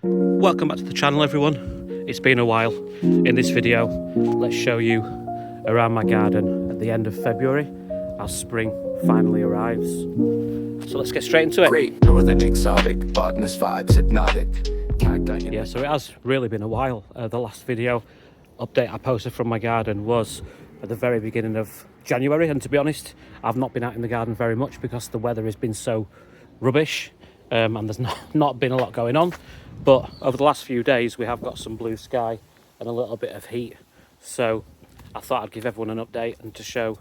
Welcome back to the channel, everyone. It's been a while. In this video, let's show you around my garden at the end of February as spring finally arrives. So let's get straight into it. Great northern exotic, botanist vibes hypnotic. Yeah, so it has really been a while. The last video update I posted from my garden was at the very beginning of January, and to be honest, I've not been out in the garden very much because the weather has been so rubbish, and there's not been a lot going on. But over the last few days we have got some blue sky and a little bit of heat, so I thought I'd give everyone an update and to show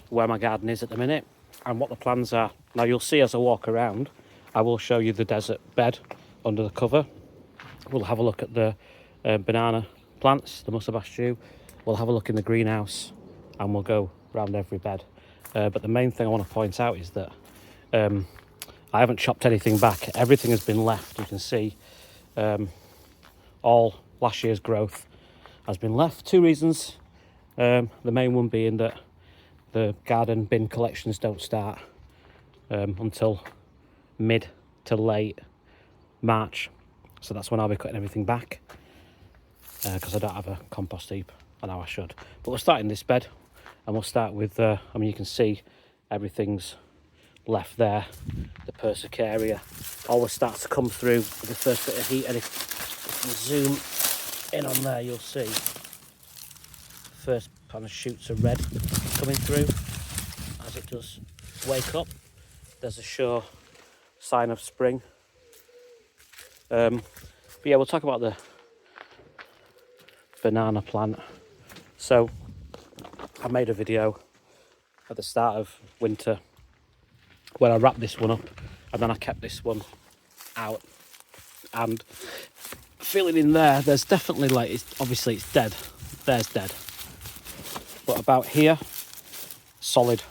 where my garden is at the minute and what the plans are. Now you'll see as I walk around, I will show you the desert bed under the cover. We'll have a look at the banana plants, the musabastu. We'll have a look in the greenhouse and we'll go around every bed. But the main thing I want to point out is that I haven't chopped anything back. Everything has been left. You can see all last year's growth has been left. Two reasons. The main one being that the garden bin collections don't start until mid to late March. So that's when I'll be cutting everything back because I don't have a compost heap. I know I should. But we'll start in this bed and we'll start with, I mean, you can see everything's left there. The persicaria always starts to come through with the first bit of heat, and if you zoom in on there you'll see first kind of shoots of red coming through as it does wake up. There's a sure sign of spring. But yeah, we'll talk about the banana plant. So I made a video at the start of winter where I wrapped this one up and then I kept this one out, and feeling in there, there's definitely like, obviously it's dead, there's dead, but about here, solid.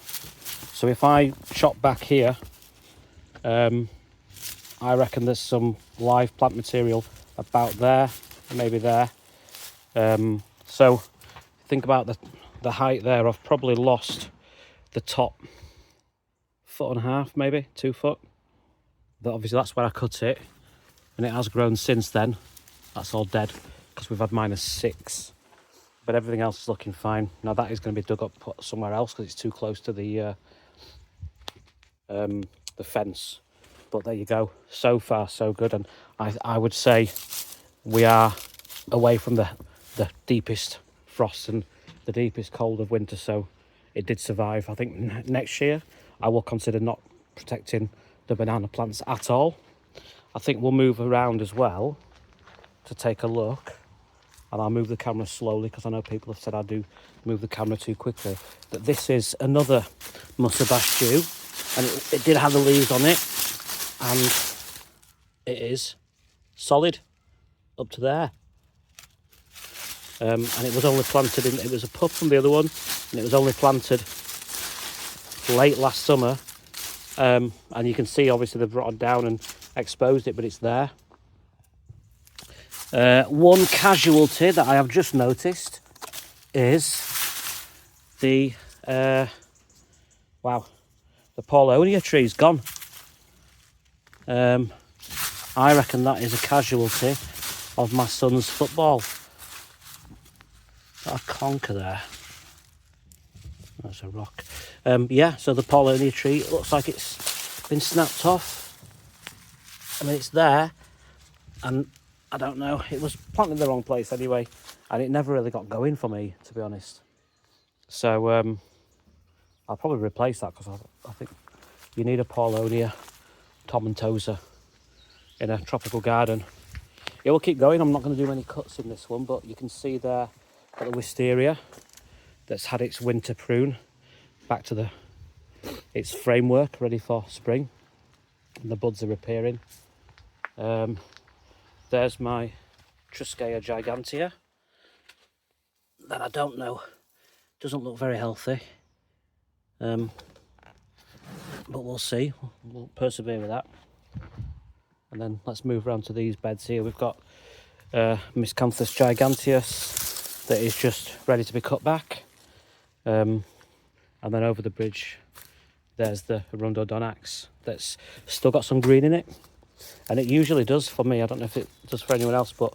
So if I chop back here, I reckon there's some live plant material about there, maybe there. So think about the height there. I've probably lost the top 1.5 foot, maybe 2 foot. But obviously that's where I cut it, and it has grown since then. That's all dead because we've had -6, but everything else is looking fine. Now that is going to be dug up, put somewhere else because it's too close to the fence. But there you go. So far so good, and I would say we are away from the deepest frost and the deepest cold of winter, so it did survive. I think next year I will consider not protecting the banana plants at all. I think we'll move around as well to take a look, and I'll move the camera slowly because I know people have said I do move the camera too quickly. But this is another musabastu, and it did have the leaves on it, and it is solid up to there. And it was only planted in, it was a pup from the other one, and it was only planted late last summer. And you can see obviously they've rotted down and exposed it, but it's there. One casualty that I have just noticed is the wow, the Paulownia tree's gone. I reckon that is a casualty of my son's football. Got a conker there. That's a rock. Yeah, so the Paulownia tree, it looks like it's been snapped off. I mean, it's there, and I don't know, it was planted in the wrong place anyway, and it never really got going for me, to be honest. So I'll probably replace that because I think you need a Paulownia tomentosa in a tropical garden. It will keep going. I'm not going to do any cuts in this one, but you can see there got the wisteria that's had its winter prune back to its framework ready for spring, and the buds are appearing. There's my Truskea gigantea that I don't know, doesn't look very healthy, but we'll see. We'll persevere with that. And then let's move around to these beds here. We've got Miscanthus giganteus that is just ready to be cut back. And then over the bridge, there's the Rhododendron that's still got some green in it. And it usually does for me. I don't know if it does for anyone else, but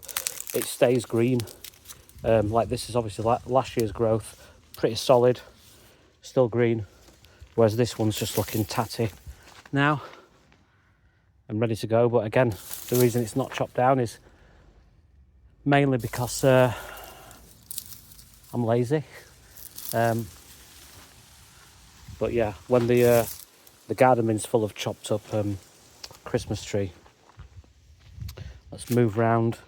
it stays green. Like this is obviously last year's growth, pretty solid, still green. Whereas this one's just looking tatty now and ready to go. But again, the reason it's not chopped down is mainly because I'm lazy. But yeah, when the garden bin's full of chopped up Christmas tree, let's move round.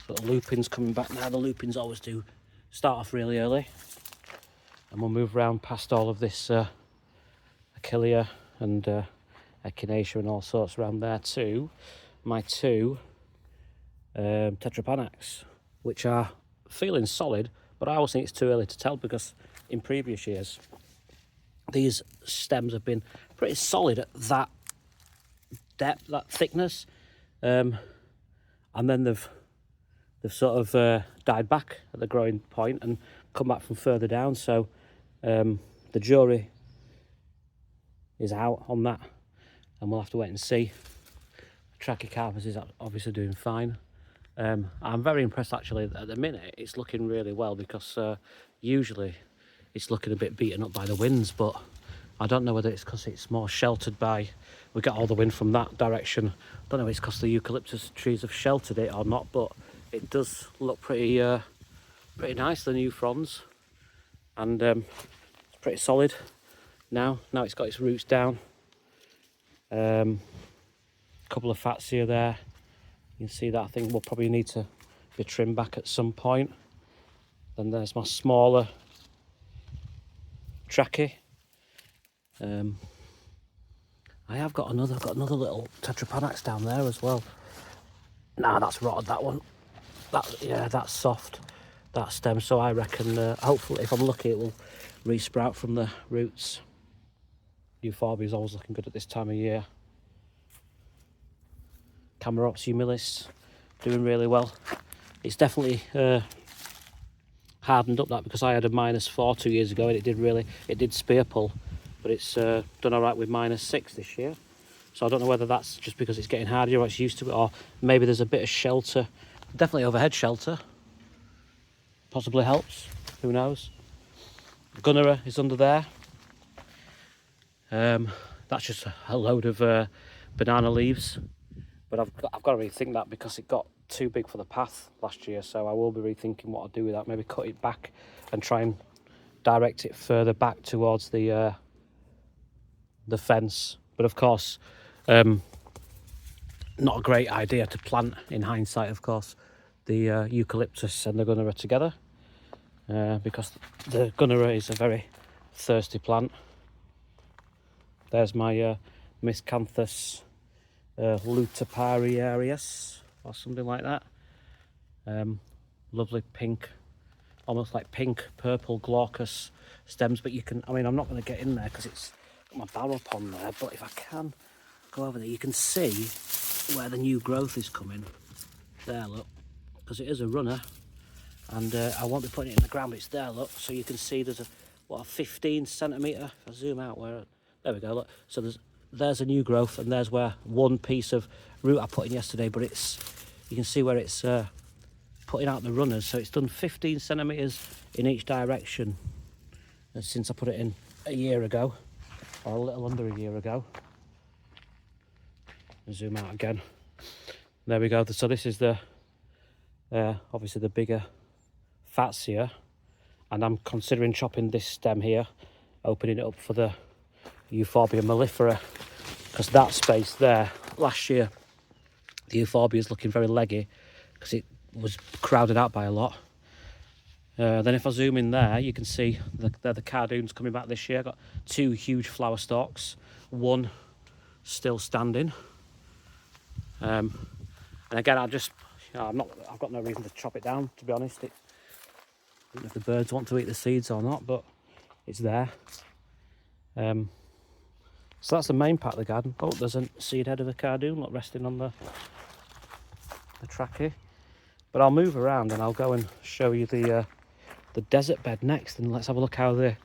Got the lupins coming back now. The lupins always do start off really early, and we'll move round past all of this Achillea and Echinacea and all sorts around there too. My two Tetrapanax, which are feeling solid, but I always think it's too early to tell because in previous years these stems have been pretty solid at that depth, that thickness, and then they've sort of died back at the growing point and come back from further down. So the jury is out on that, and we'll have to wait and see. Trachycarpus is obviously doing fine. I'm very impressed actually. At the minute it's looking really well, because usually it's looking a bit beaten up by the winds, but I don't know whether it's because it's more sheltered by, we got all the wind from that direction. I don't know if it's because the eucalyptus trees have sheltered it or not, but it does look pretty nice, the new fronds, and it's pretty solid now it's got its roots down. Couple of fatsia there, you can see that. I think we'll probably need to be trimmed back at some point. Then there's my smaller trachy. I've got another little Tetrapanax down there as well. Nah, that's rotted, that one. That's soft, that stem. So I reckon, hopefully, if I'm lucky, it will re-sprout from the roots. Euphorbia is always looking good at this time of year. Camarops humilis doing really well. It's definitely hardened up, that, because I had a -4 2 years ago and it did spear pull, but it's done all right with -6 this year. So I don't know whether that's just because it's getting harder or it's used to it, or maybe there's a bit of shelter. Definitely overhead shelter possibly helps, who knows. Gunnera is under there. That's just a load of banana leaves, but I've got to rethink that because it got too big for the path last year, so I will be rethinking what I'll do with that. Maybe cut it back and try and direct it further back towards the fence. But of course, not a great idea to plant, in hindsight, of course, the eucalyptus and the Gunnera together, because the Gunnera is a very thirsty plant. There's my Miscanthus lutapariarius or something like that. Lovely pink, almost like pink purple glaucous stems, but you can, I mean, I'm not going to get in there because it's got my barrel pond there, but if I can go over there, you can see where the new growth is coming there, look, because it is a runner, and I won't be putting it in the ground, but it's there, look. So you can see there's a 15 centimetre, if I zoom out, where, there we go, look. So there's a new growth, and there's where one piece of root I put in yesterday, but you can see where it's putting out the runners. So it's done 15 centimetres in each direction since I put it in a year ago, or a little under a year ago. Zoom out again. There we go. So this is the obviously the bigger fatsia, and I'm considering chopping this stem here, opening it up for the Euphorbia mellifera, because that space there last year, the Euphorbia is looking very leggy because it was crowded out by a lot. Then if I zoom in there, you can see the cardoons coming back this year. I've got 2 huge flower stalks, one still standing. And again, I've got no reason to chop it down, to be honest. I don't know if the birds want to eat the seeds or not, but it's there. So that's the main part of the garden. Oh, there's a seed head of a cardoon, look, resting on the trachea. But I'll move around and I'll go and show you the desert bed next, and let's have a look how the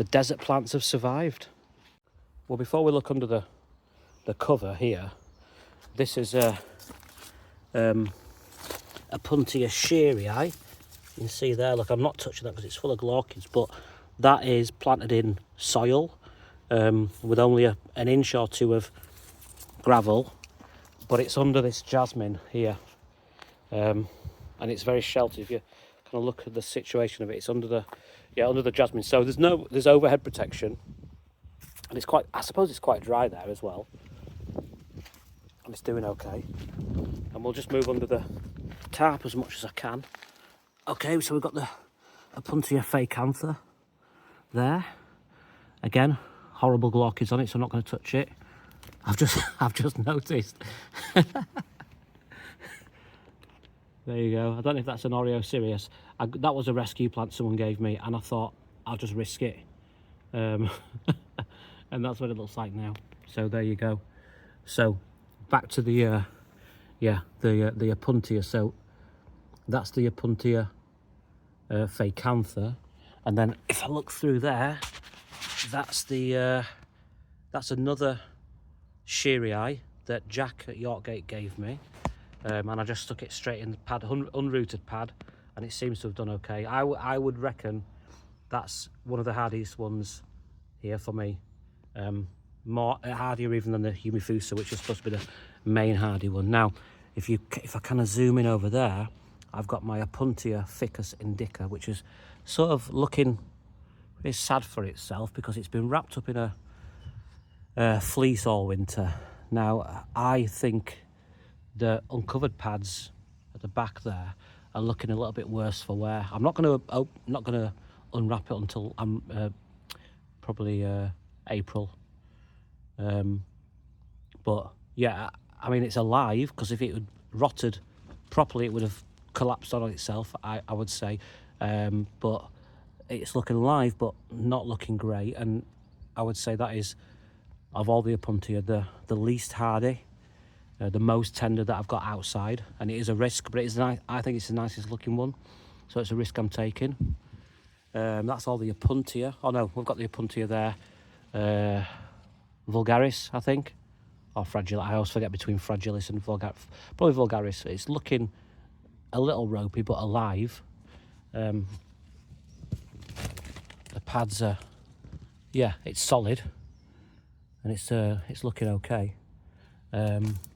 desert plants have survived. Well, before we look under the cover here, This is a Puntia shearii. You can see there, look, I'm not touching that because it's full of glaucids, but that is planted in soil with only an inch or two of gravel, but it's under this jasmine here, and it's very sheltered. If you kind of look at the situation of it, it's under the jasmine. So there's overhead protection, and it's quite, I suppose it's quite dry there as well, and it's doing okay. And we'll just move under the tarp as much as I can. Okay, so we've got the Puntia ficantha there. Again, horrible glaucids on it, so I'm not going to touch it. I've just noticed. There you go. I don't know if that's an Oreo Sirius. That was a rescue plant someone gave me, and I thought I'll just risk it. And that's what it looks like now. So there you go. So back to the Opuntia. So that's the Opuntia ficantha, and then if I look through there, that's another shearii that Jack at Yorkgate gave me, and I just stuck it straight in the pad, unrooted pad, and it seems to have done okay. I would reckon that's one of the hardiest ones here for me, more hardier even than the humifusa, which is supposed to be the main hardy one. Now if I kind of zoom in over there, I've got my Opuntia ficus indica, which is sort of looking very sad for itself because it's been wrapped up in a fleece all winter. Now I think the uncovered pads at the back there are looking a little bit worse for wear. I'm not going to unwrap it until probably April. But yeah, I mean, it's alive, because if it had rotted properly it would have collapsed on itself, I would say. But it's looking alive but not looking great, and I would say that is, of all the Opuntia, the least hardy, the most tender that I've got outside, and it is a risk, but it is nice. I think it's the nicest looking one, so it's a risk I'm taking. That's all the Opuntia. Oh no, we've got the Opuntia there, vulgaris, I think, or fragilis. I always forget between fragilis and vulgaris. Probably vulgaris. It's looking a little ropey but alive. The pads are, yeah, it's solid, and it's looking okay.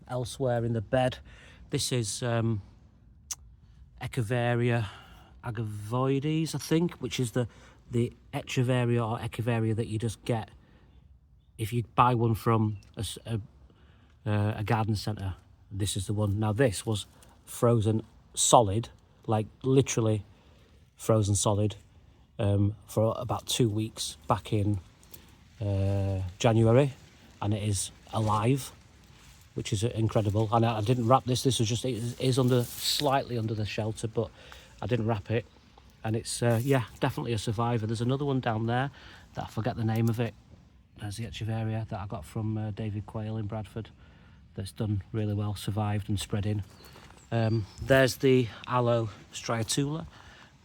Elsewhere in the bed, this is Echeveria agavoides, I think, which is the Echeveria or Echeveria that you just get if you buy one from a garden centre. This is the one. Now this was frozen solid, like literally frozen solid, for about 2 weeks back in January, and it is alive, which is incredible. And I didn't wrap this. This was just, it is slightly under the shelter, but I didn't wrap it, and it's yeah, definitely a survivor. There's another one down there that I forget the name of it. There's the Echeveria that I got from David Quayle in Bradford, that's done really well, survived and spread in. There's the Aloe striatula,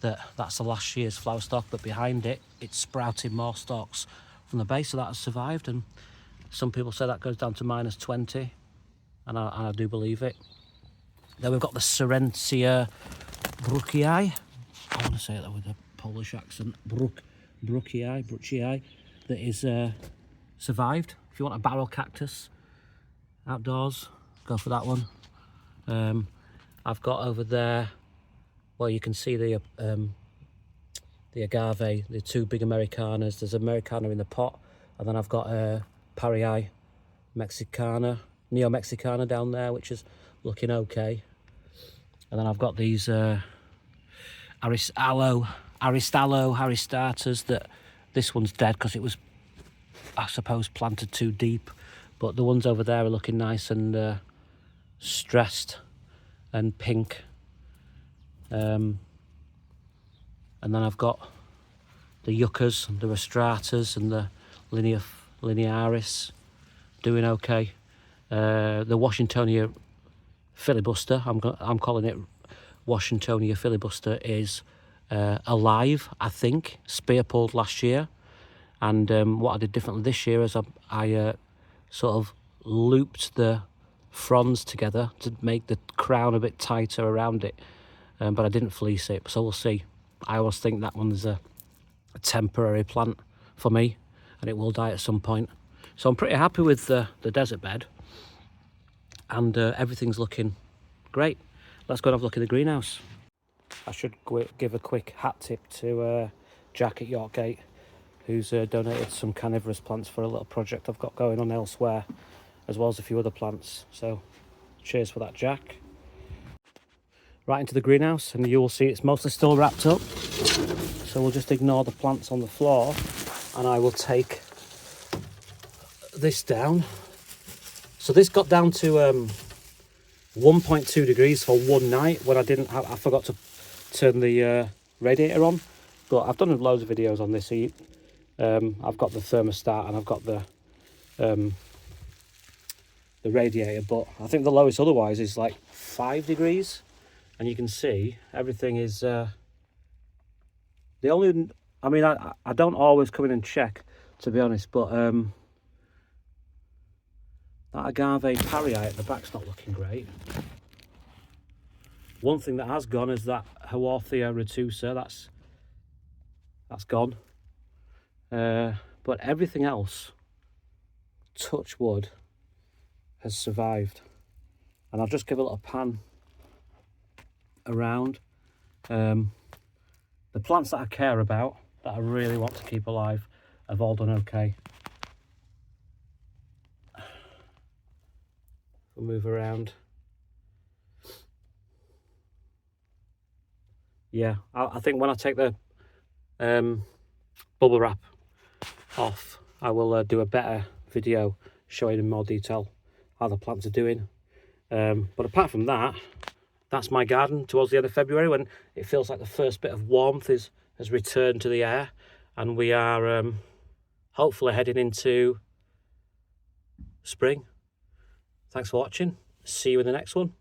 that's the last year's flower stalk, but behind it, it's sprouting more stalks from the base, so that has survived, and some people say that goes down to -20, and I do believe it. Then we've got the Serentia bruckii. I want to say that with a Polish accent. Bruckii, that is survived. If you want a barrel cactus outdoors, go for that one. I've got over there, well, you can see the agave, the two big Americanas. There's Americana in the pot, and then I've got Parii Mexicana, Neo Mexicana down there, which is looking okay. And then I've got these Aristatas, that this one's dead because it was, I suppose, planted too deep. But the ones over there are looking nice and stressed and pink. And then I've got the yuccas, the rostratas, and the linearis doing okay. The Washingtonia filibuster, I'm calling it Washingtonia filibuster, is alive, I think. Spear pulled last year, and what I did differently this year is I sort of looped the fronds together to make the crown a bit tighter around it, but I didn't fleece it, so we'll see. I always think that one's a temporary plant for me, and it will die at some point. So I'm pretty happy with the desert bed, and everything's looking great. Let's go and have a look at the greenhouse. I should give a quick hat tip to Jack at Yorkgate, who's donated some carnivorous plants for a little project I've got going on elsewhere, as well as a few other plants. So cheers for that, Jack. Right into the greenhouse, and you will see it's mostly still wrapped up. So we'll just ignore the plants on the floor, and I will take this down. So this got down to 1.2 degrees for one night when I forgot to turn the radiator on. But I've done loads of videos on this heat. I've got the thermostat and I've got the radiator, but I think the lowest otherwise is like 5 degrees, and you can see everything is I don't always come in and check, to be honest, but that agave parrii at the back's not looking great. One thing that has gone is that Haworthia retusa. That's gone. But everything else, touch wood, has survived. And I'll just give a little pan around. The plants that I care about, that I really want to keep alive, have all done okay. We'll move around. Yeah, I think when I take the bubble wrap off, I will do a better video showing in more detail how the plants are doing. But apart from that, that's my garden towards the end of February, when it feels like the first bit of warmth has returned to the air, and we are hopefully heading into spring. Thanks for watching. See you in the next one.